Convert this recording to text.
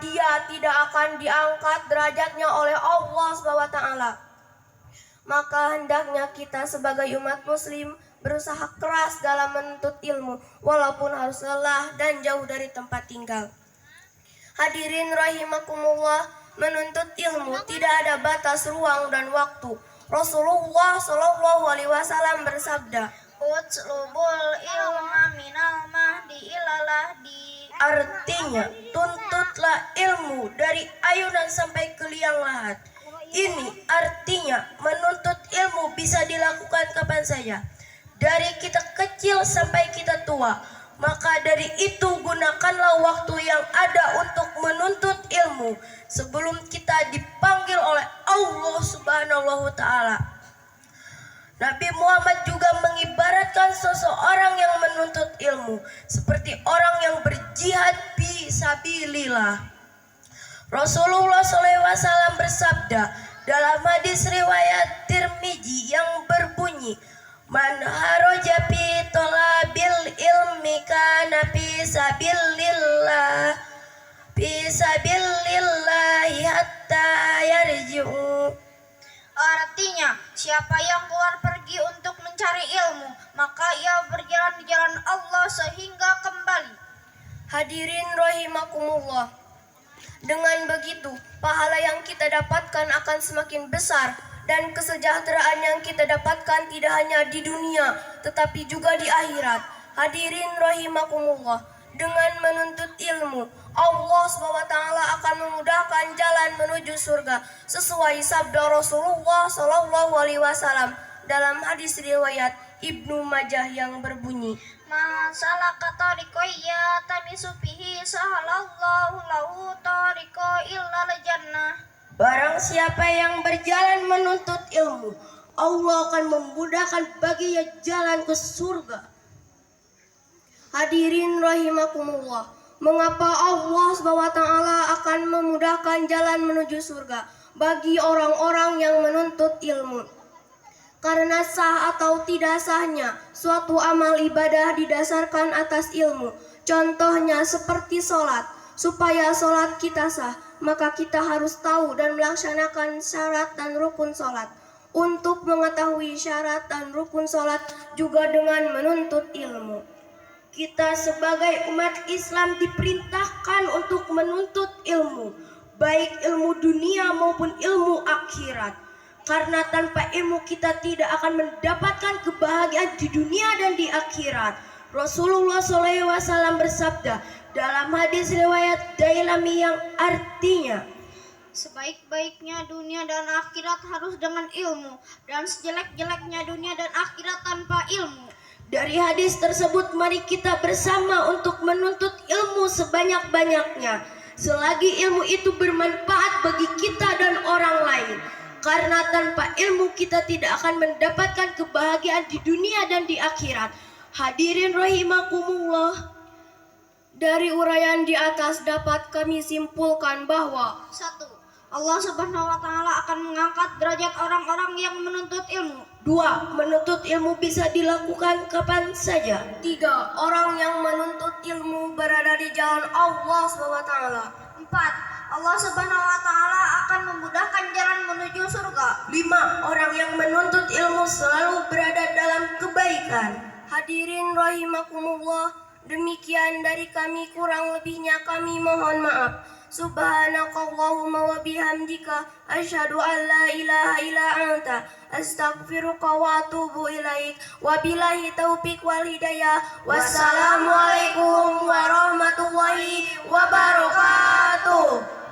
dia tidak akan diangkat derajatnya oleh Allah SWT. Maka hendaknya kita sebagai umat muslim berusaha keras dalam menuntut ilmu, walaupun harus lelah dan jauh dari tempat tinggal. Hadirin rahimakumullah, menuntut ilmu tidak ada batas ruang dan waktu. Rasulullah Shallallahu Alaihi Wasallam bersabda, "Utlubul ilma minal mahdi ilal lahdi." Artinya, tuntutlah ilmu dari ayunan sampai ke liang lahat. Ini artinya menuntut ilmu bisa dilakukan kapan saja, dari kita kecil sampai kita tua. Maka dari itu gunakanlah waktu yang ada untuk menuntut ilmu sebelum kita dipanggil oleh Allah Subhanahu wa Ta'ala. Nabi Muhammad juga mengibaratkan seseorang yang menuntut ilmu seperti orang yang berjihad fi sabilillah. Rasulullah SAW bersabda dalam hadis riwayat Tirmizi yang berbunyi, "Man haraja fi talabil ilmi kana fi sabilillah hatta yarji'u." Artinya, siapa yang keluar pergi untuk mencari ilmu, maka ia berjalan di jalan Allah sehingga kembali. Hadirin rahimakumullah, dengan begitu pahala yang kita dapatkan akan semakin besar dan kesejahteraan yang kita dapatkan tidak hanya di dunia tetapi juga di akhirat. Hadirin rahimakumullah, dengan menuntut ilmu Allah SWT akan memudahkan jalan menuju surga sesuai sabda Rasulullah Shallallahu Alaihi Wasallam dalam hadis riwayat Ibnu Majah yang berbunyi, "Masalaka tariqo ya tamisu fihi sahalallahu lahu tariqo illal jannah." Barang siapa yang berjalan menuntut ilmu, Allah akan memudahkan baginya jalan ke surga. Hadirin rahimakumullah, mengapa Allah SWT akan memudahkan jalan menuju surga bagi orang-orang yang menuntut ilmu? Karena sah atau tidak sahnya suatu amal ibadah didasarkan atas ilmu. Contohnya seperti sholat. Supaya sholat kita sah, maka kita harus tahu dan melaksanakan syarat dan rukun sholat. Untuk mengetahui syarat dan rukun sholat juga dengan menuntut ilmu. Kita sebagai umat Islam diperintahkan untuk menuntut ilmu, baik ilmu dunia maupun ilmu akhirat. Karena tanpa ilmu kita tidak akan mendapatkan kebahagiaan di dunia dan di akhirat. Rasulullah SAW bersabda dalam hadis riwayat Dailami yang artinya, "Sebaik-baiknya dunia dan akhirat harus dengan ilmu, dan sejelek-jeleknya dunia dan akhirat tanpa ilmu." Dari hadis tersebut mari kita bersama untuk menuntut ilmu sebanyak-banyaknya selagi ilmu itu bermanfaat bagi kita dan orang lain. Karena tanpa ilmu kita tidak akan mendapatkan kebahagiaan di dunia dan di akhirat. Hadirin rahimakumullah, dari uraian di atas dapat kami simpulkan bahwa 1. Allah Subhanahu wa Ta'ala akan mengangkat derajat orang-orang yang menuntut ilmu. 2. Menuntut ilmu bisa dilakukan kapan saja. 3. Orang yang menuntut ilmu berada di jalan Allah SWT. 4. Allah Subhanahu wa Ta'ala akan memudahkan jalan menuju surga. 5. Orang yang menuntut ilmu selalu berada dalam kebaikan. Hadirin rahimakumullah, demikian dari kami, kurang lebihnya kami mohon maaf. Subhanakallahumma wa bihamdika asyhadu an la ilaha illa anta astaghfiruka wa atubu ilaik. Wabillahi taufiq wal hidayah. Wassalamualaikum